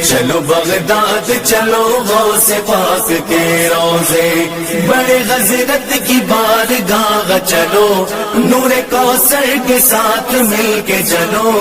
چلو بغداد چلو غوث پاک کے روزے، بڑے حضرت کی بارگاہ چلو، نور کوثر کے ساتھ مل کے چلو،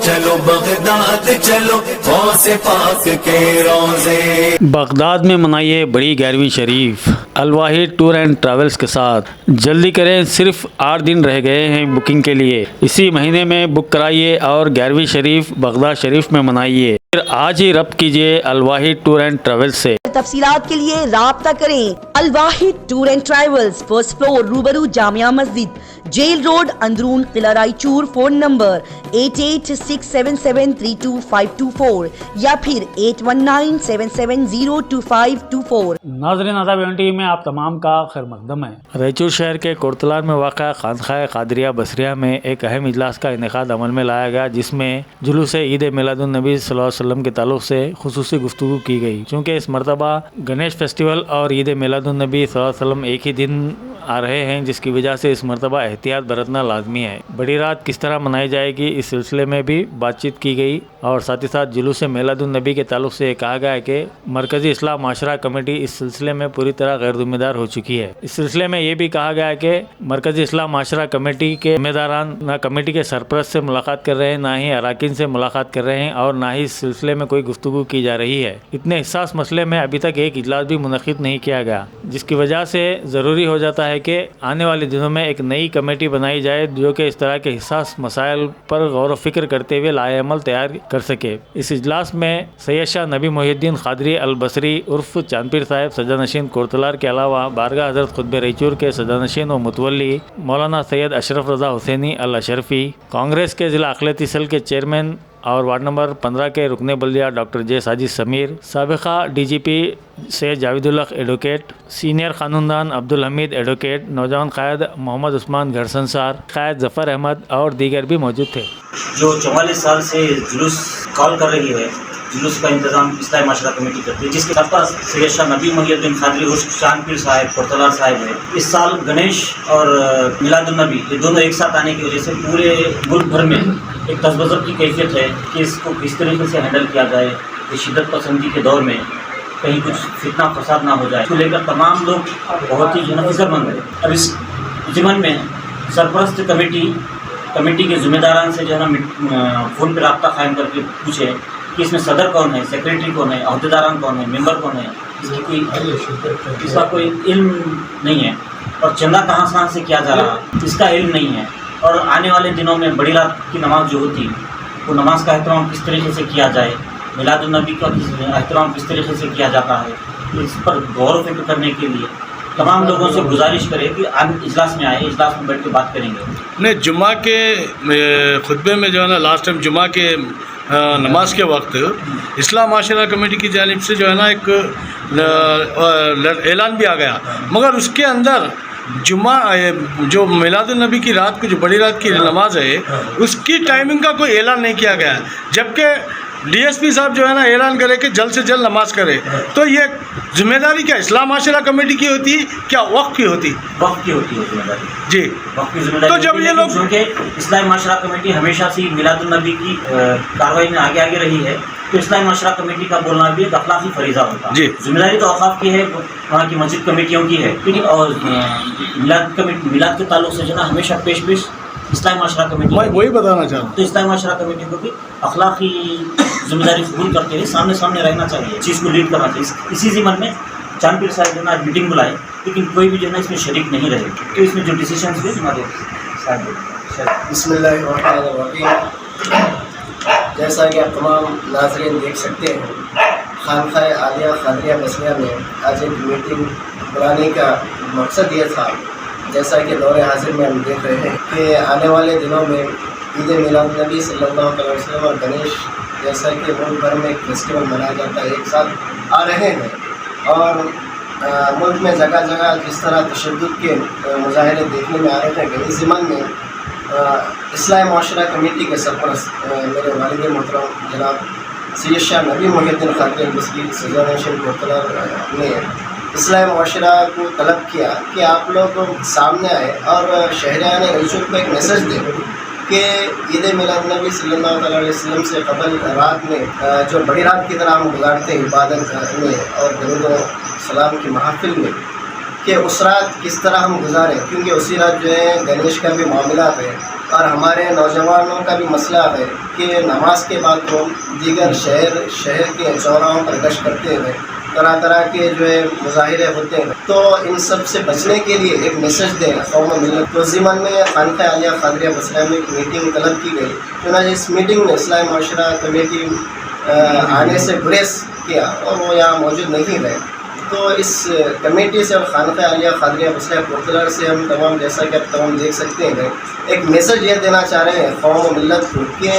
چلو بغداد چلو غوث پاک کے روزے۔ بغداد میں منائیے بڑی 11ویں شریف الواحد ٹور اینڈ ٹریولز کے ساتھ۔ جلدی کریں، صرف 8 دن رہ گئے ہیں بکنگ کے لیے، اسی مہینے میں بک کرائیے اور 11ویں شریف بغداد شریف میں منائیے۔ پھر آج ہی ربط کیجیے الواحد ٹور اینڈ ٹریولز سے۔ تفصیلات کے لیے رابطہ کریں Alwahid tour and travels, first floor, روبرو جامعہ مسجد، جیل روڈ، اندرون، قلعہ رائے چور۔ فون نمبر 8867732524 یا پھر 8197702524۔ ناظرین، آداب ایون ٹی وی میں آپ تمام کا خیر مقدم ہے۔ رائچور شہر کے کورتلار میں واقع خانقاہ قادریہ بصریہ میں ایک اہم اجلاس کا انعقاد عمل میں لایا گیا، جس میں جلوس عید میلاد النبی صلی اللہ علیہ وسلم کے تعلق سے خصوصی گفتگو کی گئی، چونکہ اس مرتبہ گنیش فیسٹیول اور عید میلاد النبی صلی اللہ علیہ وسلم ایک ہی دن آ رہے ہیں، جس کی وجہ سے اس مرتبہ احتیاط برتنا لازمی ہے۔ بڑی رات کس طرح منائی جائے گی، اس سلسلے میں بھی بات چیت کی گئی، اور ساتھ ہی ساتھ جلوس میلاد النبی کے تعلق سے یہ کہا گیا ہے کہ مرکزی اصلاح معاشرہ کمیٹی اس سلسلے میں پوری طرح غیر ذمہ دار ہو چکی ہے۔ اس سلسلے میں یہ بھی کہا گیا ہے کہ مرکزی اصلاح معاشرہ کمیٹی کے ذمہ داران نہ کمیٹی کے سرپرست سے ملاقات کر رہے ہیں، نہ ہی اراکین سے ملاقات کر رہے ہیں، اور نہ ہی اس سلسلے میں کوئی گفتگو کی جا رہی ہے۔ اتنے حساس مسئلے میں ابھی تک ایک اجلاس بھی منعقد نہیں کیا گیا، جس کی وجہ سے ضروری ہو جاتا ہے کہ آنے والے دنوں میں ایک نئی کمیٹی بنائی جائے جو کہ اس طرح کے حساس مسائل پر غور و فکر کرتے ہوئے لائحہ عمل تیار کر سکے۔ اس اجلاس میں سید شاہ نبی محی الدین قادری البصری عرف چاند پیر صاحب سجا نشین کورتلار کے علاوہ بارگاہ حضرت قطب رائچور کے سجا نشین و متولی مولانا سید اشرف رضا حسینی الاشرفی، کانگریس کے ضلع اقلیتی سیل کے چیئرمین اور وارڈ نمبر 15 کے رکن بلدیہ ڈاکٹر جے ساجد سمیر، سابقہ ڈی جی پی سید جاوید الحق ایڈوکیٹ، سینئر قانوندان عبدالحمید ایڈوکیٹ، نوجوان قائد محمد عثمان گھرسنسار، قائد ظفر احمد اور دیگر بھی موجود تھے۔ جو 44 سال سے جلوس کال کر رہی ہے، جلوس کا انتظام اصلاح معاشرہ کمیٹی کرتی ہے، جس کے سرپرست سید شاہ نبی محی الدین قادری عرف چاند پیر صاحب کورتلار صاحب ہے۔ اس سال گنیش اور میلاد النبی یہ دونوں ایک ساتھ آنے کی وجہ سے پورے ملک بھر میں ایک تذبذب کی کیفیت ہے کہ اس کو کس طریقے سے ہینڈل کیا جائے کہ شدت پسندی کے دور میں کہیں کچھ فتنہ فساد نہ ہو جائے، اس کو لے کر تمام لوگ بہت ہی فکر مند ہیں۔ اب اس ضمن میں سرپرست کمیٹی کے ذمہ داران سے جو ہے نا فون پہ رابطہ قائم کر کے پوچھے کہ اس میں صدر کون ہے، سیکریٹری کون ہے، عہدیداران کون ہے، ممبر کون ہے، اس کا کوئی علم نہیں ہے، اور چندہ کہاں سے کیا جا رہا اس کا علم نہیں ہے، اور آنے والے دنوں میں بڑی رات کی نماز جو ہوتی وہ نماز کا احترام کس طریقے سے کیا جائے، میلاد النبی کا احترام کس طریقے سے کیا جاتا ہے، اس پر غور و فکر کرنے کے لیے تمام لوگوں سے گزارش کرے کہ اجلاس میں آئے، اجلاس میں بیٹھ کے بات کریں گے۔ نہیں، جمعہ کے خطبے میں جو ہے نا لاسٹ ٹائم جمعہ کے نماز کے وقت اصلاح معاشرہ کمیٹی کی جانب سے جو ہے نا ایک اعلان بھی آ گیا، مگر اس کے اندر جمعہ جو میلاد النبی کی رات کو جو بڑی رات کی نماز ہے اس کی ٹائمنگ کا کوئی اعلان نہیں کیا گیا، جبکہ ڈی ایس پی صاحب جو ہے نا اعلان کرے کہ جلد سے جلد نماز کرے، تو یہ ذمہ داری کیا اصلاح معاشرہ کمیٹی کی ہوتی کیا وقت کی ہوتی؟ وقت کی ہوتی ہے ذمہ داری جی، وقت کی ذمہ داری۔ تو جب یہ لوگ چونکہ اصلاح معاشرہ کمیٹی ہمیشہ سے میلاد النبی کی کارروائی میں آگے رہی ہے، تو اصلاح معاشرہ کمیٹی کا بولنا بھی ایک اخلاقی فریضہ ہوتا ہے۔ ذمہ داری تو اوقاف کی ہے، وہاں کی مسجد کمیٹیوں کی ہے، لیکن اور میلاد کے تعلق سے جو ہے ہمیشہ پیش اصلاح معاشرہ کمیٹی وہی بتانا چاہتا ہوں، تو اصلاح معاشرہ کمیٹی کو بھی اخلاقی ذمہ داری قبول کرتے ہوئے سامنے رہنا چاہیے، چیز کو لیڈ کرنا چاہیے۔ اسی ضمن میں چاند پیر صاحب جو ہے آج میٹنگ بلائے، لیکن کوئی بھی جو ہے نا اس میں شریک نہیں رہے، تو اس میں جو ڈیسیشنز ہوئے ہمارے صاحب۔ بسم اللہ الرحمن الرحیم۔ جیسا کہ آپ تمام ناظرین دیکھ سکتے ہیں، خانقاہ عالیہ قادریہ بصریہ میں آج ایک میٹنگ بلانے کا مقصد یہ تھا، جیسا کہ دور حاضر میں ہم دیکھ رہے ہیں کہ آنے والے دنوں میں عید میلاد النبی صلی اللہ علیہ وسلم اور گنیش جیسا کہ ملک بھر میں ایک فیسٹیول منایا جاتا ہے، ایک ساتھ آ رہے ہیں، اور ملک میں جگہ جگہ جس طرح تشدد کے مظاہرے دیکھنے میں آ رہے ہیں، گنی ضمن میں اصلاح معاشرہ کمیٹی کے سرپرست میرے والد محترم جناب سید شاہ نبی محی الدین قادری البصری سجا نشین کورتلار نے اصلاح معاشرہ کو طلب کیا کہ آپ لوگ سامنے آئے اور شہریان رائچور کو ایک میسج دیں کہ عید میلاد نبی صلی اللہ علیہ وسلم سے قبل رات میں جو بڑی رات کی طرح ہم گزارتے ہیں عبادت میں اور درود و سلام کی محافل میں، کہ اس رات کس طرح ہم گزاریں، کیونکہ اسی رات جو ہے گنیش کا بھی معاملہ ہے اور ہمارے نوجوانوں کا بھی مسئلہ ہے کہ نماز کے بعد وہ دیگر شہر کے چوراہوں پر گشت کرتے ہوئے طرح طرح کے جو ہے مظاہرے ہوتے ہیں، تو ان سب سے بچنے کے لیے ایک میسج دیں قوم و ملت تو ضمن میں خانقاہ عالیہ قادریہ بصریہ میں ایک میٹنگ طلب کی گئی، چنانچہ اس میٹنگ میں اصلاح معاشرہ کمیٹی آنے سے گریز کیا اور وہ یہاں موجود نہیں رہے، تو اس کمیٹی سے اور خانقاہ عالیہ قادریہ بصریہ پورتلر سے ہم تمام، جیسا کہ آپ تمام دیکھ سکتے ہیں، ایک میسج یہ دینا چاہ رہے ہیں قوم و ملت کو کہ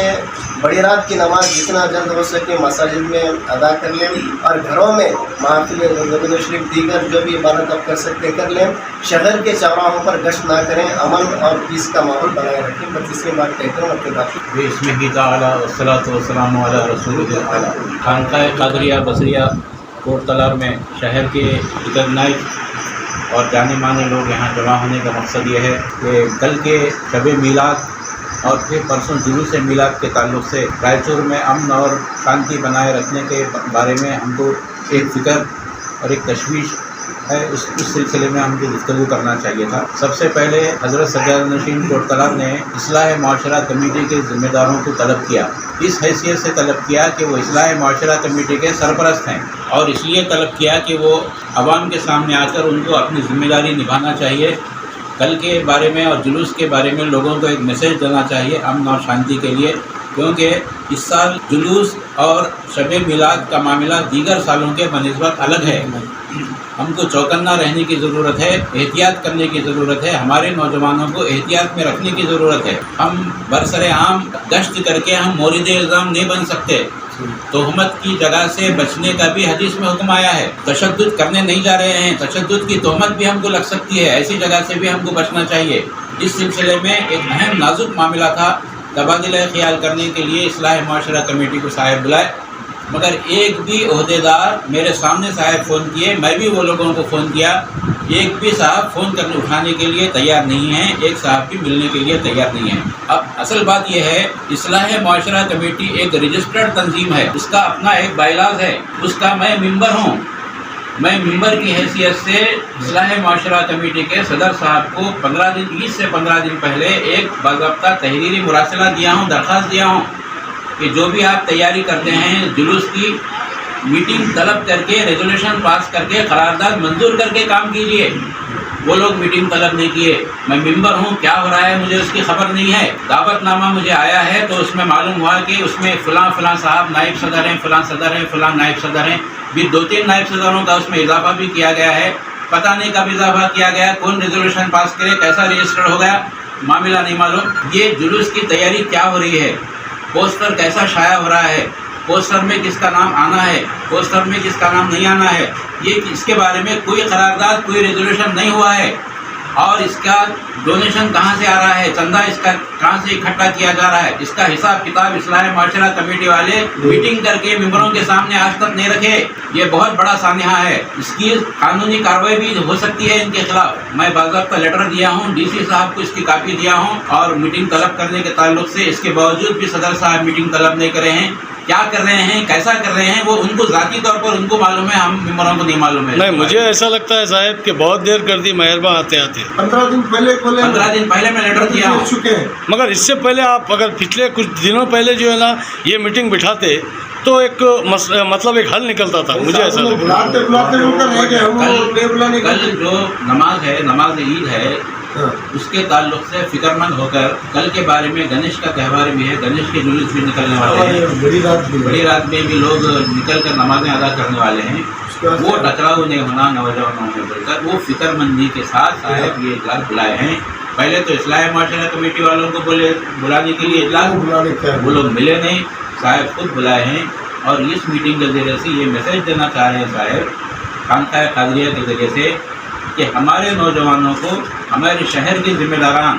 بڑی رات کی نماز جتنا جلد ہو سکے مساجد میں ادا کر لیں اور گھروں میں محافل درود شریف دیگر جو بھی عبادت آپ کر سکتے کر لیں، شہر کے چوراہوں پر گشت نہ کریں، امن اور پیس کا ماحول بنائے رکھیں۔ میں تیسری بات کہتا ہوں اپنی بات بسم اللہ تعالی والصلاۃ والسلام علی رسول اللہ۔ خانقاہ قادریہ بصریہ کورٹ تلار میں شہر کے ریکگنائز اور جانے مانے لوگ یہاں جمع ہونے کا مقصد یہ ہے کہ کل کے شب میلاد اور پھر پرسوں جلوس میلاد کے تعلق سے رائچور میں امن اور شانتی بنائے رکھنے کے بارے میں ہم کو ایک فکر اور ایک تشویش ہے، اس سلسلے میں ہم کو گفتگو کرنا چاہیے تھا۔ سب سے پہلے حضرت سجاد نشین کورٹ تلار نے اصلاح معاشرہ کمیٹی کے ذمہ داروں کو طلب کیا، اس حیثیت سے طلب کیا کہ وہ اصلاح معاشرہ کمیٹی کے سرپرست ہیں، اور اس لیے طلب کیا کہ وہ عوام کے سامنے آ کر ان کو اپنی ذمہ داری نبھانا چاہیے، کل کے بارے میں اور جلوس کے بارے میں لوگوں کو ایک میسیج دینا چاہیے امن اور شانتی کے لیے، کیونکہ اس سال جلوس اور شب میلاد کا معاملہ دیگر سالوں کے بنسبت الگ ہے۔ ہم کو چوکنا رہنے کی ضرورت ہے، احتیاط کرنے کی ضرورت ہے، ہمارے نوجوانوں کو احتیاط میں رکھنے کی ضرورت ہے۔ ہم برسر عام گشت کر کے ہم مورد الزام نہیں بن سکتے، تہمت کی جگہ سے بچنے کا بھی حدیث میں حکم آیا ہے، تشدد کرنے نہیں جا رہے ہیں، تشدد کی تہمت بھی ہم کو لگ سکتی ہے، ایسی جگہ سے بھی ہم کو بچنا چاہیے۔ اس سلسلے میں ایک اہم نازک معاملہ تھا، تبادلہ خیال کرنے کے لیے اصلاح معاشرہ کمیٹی کو صاحب بلائے، مگر ایک بھی عہدیدار میرے سامنے صاحب فون کیے، میں بھی وہ لوگوں کو فون کیا، ایک بھی صاحب فون کرنے اٹھانے کے لیے تیار نہیں ہیں، ایک صاحب بھی ملنے کے لیے تیار نہیں ہیں۔ اب اصل بات یہ ہے، اصلاح معاشرہ کمیٹی ایک رجسٹرڈ تنظیم ہے، اس کا اپنا ایک بائیلاز ہے، اس کا میں ممبر ہوں، میں ممبر کی حیثیت سے اصلاح معاشرہ کمیٹی کے صدر صاحب کو 15 سے 15 دن پہلے ایک باضابطہ تحریری مراسلہ دیا ہوں، درخواست دیا ہوں کہ جو بھی آپ تیاری کرتے ہیں جلوس کی، میٹنگ طلب کر کے ریزولوشن پاس کر کے قرارداد منظور کر کے کام کیجئے۔ وہ لوگ میٹنگ طلب نہیں کیے، میں ممبر ہوں، کیا ہو رہا ہے مجھے اس کی خبر نہیں ہے، دعوت نامہ مجھے آیا ہے تو اس میں معلوم ہوا کہ اس میں فلاں صاحب نائب صدر ہیں، فلاں صدر ہیں، فلاں نائب صدر ہیں، بھی 2-3 نائب صدروں کا اس میں اضافہ بھی کیا گیا ہے، پتہ نہیں کب اضافہ کیا گیا، کون ریزولوشن پاس کرے، کیسا رجسٹر ہو گیا، معاملہ نہیں معلوم۔ یہ جلوس کی تیاری کیا ہو رہی ہے، پوسٹر کیسا شائع ہو رہا ہے، پوسٹر میں کس کا نام آنا ہے، پوسٹر میں کس کا نام نہیں آنا ہے، یہ اس کے بارے میں کوئی قرارداد، کوئی ریزولوشن نہیں ہوا ہے، اور اس کا ڈونیشن کہاں سے آ رہا ہے، چندہ اس کا کہاں سے اکٹھا کیا جا رہا ہے، اس کا حساب کتاب اصلاح معاشرہ کمیٹی والے میٹنگ کر کے ممبروں کے سامنے آج تک نہیں رکھے۔ یہ بہت بڑا سانحہ ہے، اس کی قانونی کارروائی بھی ہو سکتی ہے ان کے خلاف۔ میں باضابطہ لیٹر دیا ہوں، ڈی سی صاحب کو اس کی کاپی دیا ہوں، اور میٹنگ طلب کرنے کے تعلق سے اس کے باوجود بھی صدر صاحب میٹنگ طلب نہیں کرے ہیں، کیا کر رہے ہیں، کیسا کر رہے ہیں، وہ ان کو ذاتی طور پر ان کو معلوم ہے، ہم ممبروں کو نہیں معلوم ہے۔ نہیں، مجھے ایسا لگتا ہے صاحب کہ بہت دیر کر دی مہربان آتے 15 دن پہلے میں لیٹر دیا ہوں، مگر اس سے پہلے آپ اگر پچھلے کچھ دنوں پہلے جو ہے نا یہ میٹنگ بٹھاتے تو ایک مطلب ایک حل نکلتا تھا، مجھے ایسا لگتا ہے۔ کل جو نماز ہے، نماز عید ہے، اس کے تعلق سے فکر مند ہو کر کل کے بارے میں گنیش کا تہوار بھی ہے، گنیش کے جلوس بھی نکلنے والے ہیں، بڑی رات میں بھی لوگ نکل کر نمازیں ادا کرنے والے ہیں، وہ ٹکراؤ نہیں ہونا نوجوانوں میں بڑھ کر، وہ فکر مندی کے ساتھ صاحب یہ اجلاس بلائے ہیں۔ پہلے تو اصلاح معاشرہ کمیٹی والوں کو بلانے کے لیے اجلاس، وہ لوگ ملے نہیں، صاحب خود بلائے ہیں، اور اس میٹنگ کے ذریعے سے یہ میسیج دینا چاہ رہے ہیں صاحب خانقاہ قادریہ کے ذریعے سے کہ ہمارے نوجوانوں کو، ہمارے شہر کے ذمہ داران،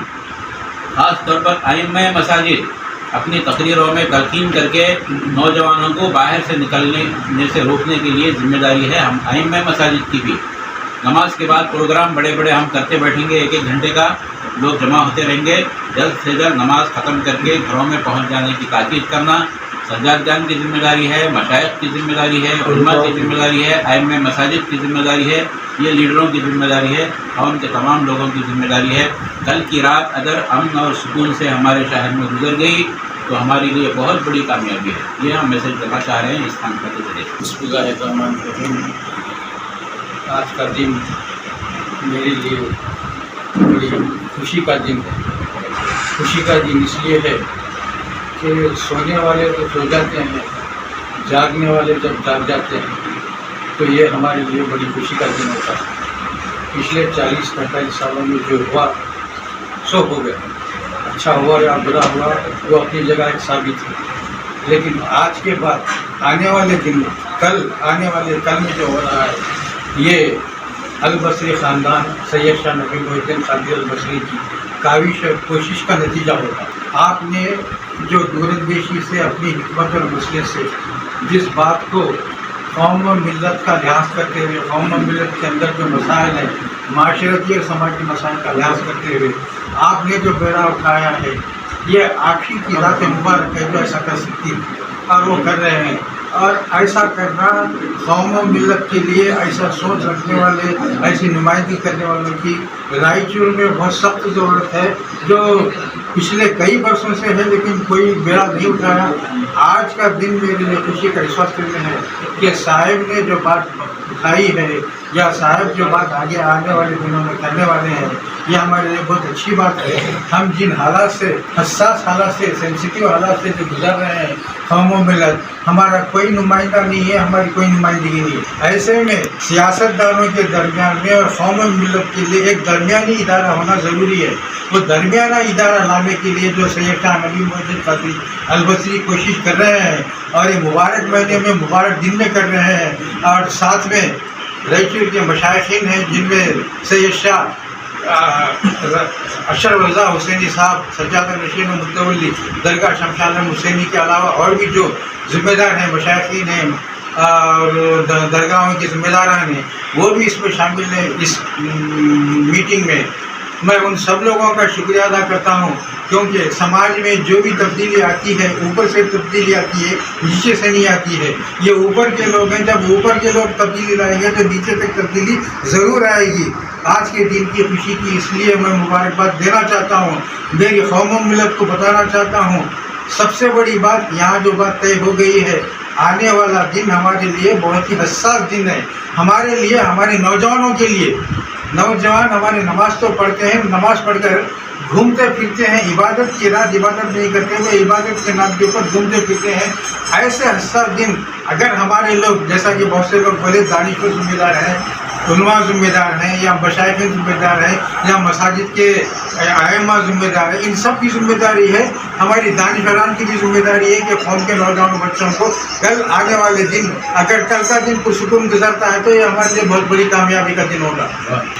خاص طور پر ائمہ مساجد، اپنی تقریروں میں تلقین کر کے نوجوانوں کو باہر سے نکلنے سے روکنے کے لیے ذمہ داری ہے ہم ائمہ مساجد کی بھی۔ نماز کے بعد پروگرام بڑے بڑے ہم کرتے بیٹھیں گے 1-1 گھنٹے کا، لوگ جمع ہوتے رہیں گے. جلد سے جلد نماز ختم کر کے گھروں میں پہنچ جانے کی تاکید کرنا سجاد جان کی ذمہ داری ہے، مشائخ کی ذمہ داری ہے، علماء کی ذمہ داری ہے، ائمہ مساجد کی ذمہ داری ہے، یہ لیڈروں کی ذمہ داری ہے اور ان کے تمام لوگوں کی ذمہ داری ہے. کل کی رات اگر امن اور سکون سے ہمارے شہر میں گزر گئی تو ہمارے لیے بہت بڑی کامیابی ہے. یہ ہم میسج دینا چاہ رہے ہیں اس خانقاہ کے ذریعے. بسم اللہ الرحمن الرحیم. آج کا دن میرے لیے بڑی خوشی کا دن ہے. خوشی کا دن اس لیے ہے کہ سونے والے تو سو جاتے ہیں، جاگنے والے جب جاگ جاتے ہیں تو یہ ہمارے لیے بڑی خوشی کا دن ہوتا ہے. پچھلے 40-45 سالوں میں جو ہوا سو ہو گیا، اچھا ہوا یا برا ہوا وہ اپنی جگہ ایک ثابت ہے. لیکن آج کے بعد آنے والے دن میں کل میں جو ہو رہا ہے یہ البصری خاندان سید شاہ نبی محی الدین قادری البصری کی کاوش اور کوشش کا نتیجہ ہوگا. آپ نے جو دوراندیشی سے اپنی حکمت اور مسئلے سے جس بات کو قوم و ملت کا لحاظ کرتے ہوئے، قوم و ملت کے اندر جو مسائل ہیں معاشرتی اور سماجی مسائل کا لحاظ کرتے ہوئے آپ نے جو بیڑا اٹھایا ہے، یہ آخری کی ذات مبارک ہے جو ایسا کر سکتی ہے اور وہ کر رہے ہیں. اور ایسا کرنا قوم و ملت کے لیے ایسا سوچ رکھنے والے، ایسی نمائندگی کرنے والوں کی رائچور میں بہت سخت ضرورت ہے، جو پچھلے کئی برسوں سے ہے لیکن کوئی بیڑا نہیں اٹھایا. آج کا دن میرے لیے خوشی کا اس وقت میں ہے کہ صاحب نے جو بات اٹھائی ہے یا صاحب جو بات آگے آنے والے دنوں میں کرنے والے ہیں، یہ ہمارے لیے بہت اچھی بات ہے. ہم جن حالات سے، حساس حالات سے، سینسیٹیو حالات سے جو گزر رہے ہیں قوم و ملت، ہمارا کوئی نمائندہ نہیں ہے، ہماری کوئی نمائندگی نہیں ہے. ایسے میں سیاست دانوں کے درمیان میں اور قوم و ملت کے لیے ایک درمیانی ادارہ ہونا ضروری ہے. وہ درمیانہ ادارہ لانے کے لیے جو سید شاہ نبی محی الدین قادری البصری کوشش کر رہے ہیں اور یہ مبارک مہینے میں مبارک دن میں کر رہے ہیں، اور ساتھ میں رائچور کے مشائخین ہیں جن میں سید شاہ اشرف رضا حسینی صاحب، سجادہ نشین و متولی درگاہ شمشاد حسینی کے علاوہ اور بھی جو ذمہ دار ہیں، مشائخین ہیں اور درگاہوں کے ذمہ داران ہیں، وہ بھی اس میں شامل ہیں. اس میٹنگ میں میں ان سب لوگوں کا شکریہ ادا کرتا ہوں کیونکہ سماج میں جو بھی تبدیلی آتی ہے اوپر سے تبدیلی آتی ہے، نیچے سے نہیں آتی ہے. یہ اوپر کے لوگ ہیں، جب اوپر کے لوگ تبدیلی لائیں گے تو نیچے تک تبدیلی ضرور آئے گی. آج کے دن کی خوشی کی اس لیے میں مبارکباد دینا چاہتا ہوں، میری قوم و ملت کو بتانا چاہتا ہوں. سب سے بڑی بات یہاں جو بات طے ہو گئی ہے، آنے والا دن ہمارے لیے بہت ہی حساس دن ہے. ہمارے لیے، ہمارے نوجوانوں کے لیے. نوجوان ہمارے نماز تو پڑھتے ہیں، نماز پڑھ کر گھومتے پھرتے ہیں، عبادت کی رات عبادت نہیں کرتے ہوئے عبادت کے نام کے اوپر گھومتے پھرتے ہیں. ایسے حساس دن اگر ہمارے لوگ، جیسا کہ بہت سے لوگ بولے دانشور ذمہ دار ہیں، علماء ذمہ دار ہیں، یا مشائخ ذمہ دار ہیں، یا مساجد کے ائمہ ذمہ دار ہیں، ان سب کی ذمہ داری ہے، ہماری دانشوران کی بھی ذمہ داری ہے کہ قوم کے نوجوان بچوں کو کل آنے والے دن، اگر کل کا دن پرسکون گزرتا ہے تو یہ ہمارے لیے بہت بڑی کامیابی کا دن ہوگا.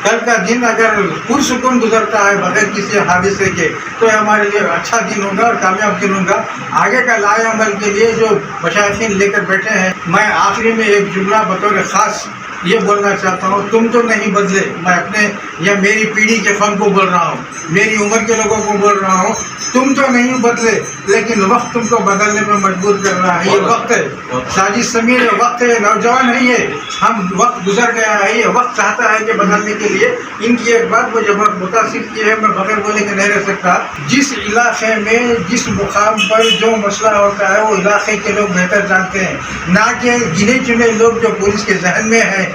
کل کا دن اگر پرسکون گزرتا ہے بغیر کسی حادثے کے تو یہ ہمارے لیے اچھا دن ہوگا اور کامیاب دن ہوگا. آگے کا لائے عمل کے لیے جو مشائخین لے کر بیٹھے ہیں، میں آخری میں ایک جملہ بطور خاص یہ بولنا چاہتا ہوں، تم تو نہیں بدلے. میں اپنے یا میری پیڑھی کے فن کو بول رہا ہوں، میری عمر کے لوگوں کو بول رہا ہوں، تم تو نہیں بدلے لیکن وقت تم کو بدلنے میں مجبور کر رہا ہے. یہ وقت ہے، ساجد سمیر ہے، وقت ہے، نوجوان نہیں ہے. ہم وقت گزر گیا ہے، یہ وقت چاہتا ہے کہ بدلنے کے لیے. ان کی ایک بات مجھے بہت متاثر کی ہے، میں بغیر بولے کہ نہیں رہ سکتا. جس علاقے میں جس مقام پر جو مسئلہ ہوتا ہے وہ علاقے کے لوگ بہتر جانتے ہیں، نہ کہ گنے چنے لوگ جو پولیس کے ذہن میں ہیں،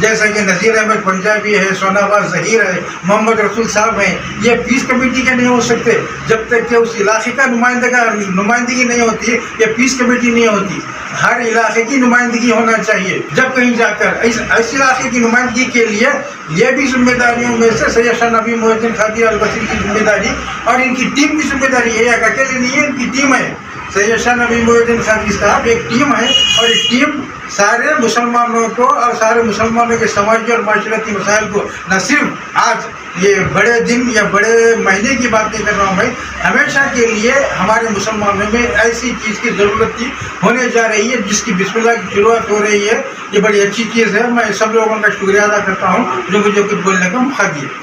جیسا کہ نذیر احمد پنجابی ہے، سوناباز ظہیر ہے، محمد رسول صاحب ہیں. یہ پیس کمیٹی کے نہیں ہو سکتے جب تک کہ اس علاقے کا نمائندگی نہیں ہوتی. یہ پیس کمیٹی نہیں ہوتی. ہر علاقے کی نمائندگی ہونا چاہیے. جب کہیں جا کر اس علاقے کی نمائندگی کے لیے یہ بھی ذمہ داریوں میں سے سید شاہ نبی محی الدین قادری البصری کی ذمہ داری اور ان کی ٹیم کی ذمہ داری ہے. ایک اکیلے نہیں ہے، ان کی ٹیم ہے. سید شاہ نبی محی الدین قادری صاحب ایک ٹیم ہے اور ایک ٹیم سارے مسلمانوں کو اور سارے مسلمانوں کے سماجی اور معاشرتی مسائل کو، نہ صرف آج یہ بڑے دن یا بڑے مہینے کی بات نہیں کر رہا ہوں میں، ہمیشہ کے لیے ہمارے مسلمانوں میں ایسی چیز کی ضرورت تھی، ہونے جا رہی ہے، جس کی بسم اللہ کی شروعات ہو رہی ہے. یہ بڑی اچھی چیز ہے. میں سب لوگوں کا شکریہ ادا کرتا ہوں جو مجھے کچھ بولنے کا موقع دیا.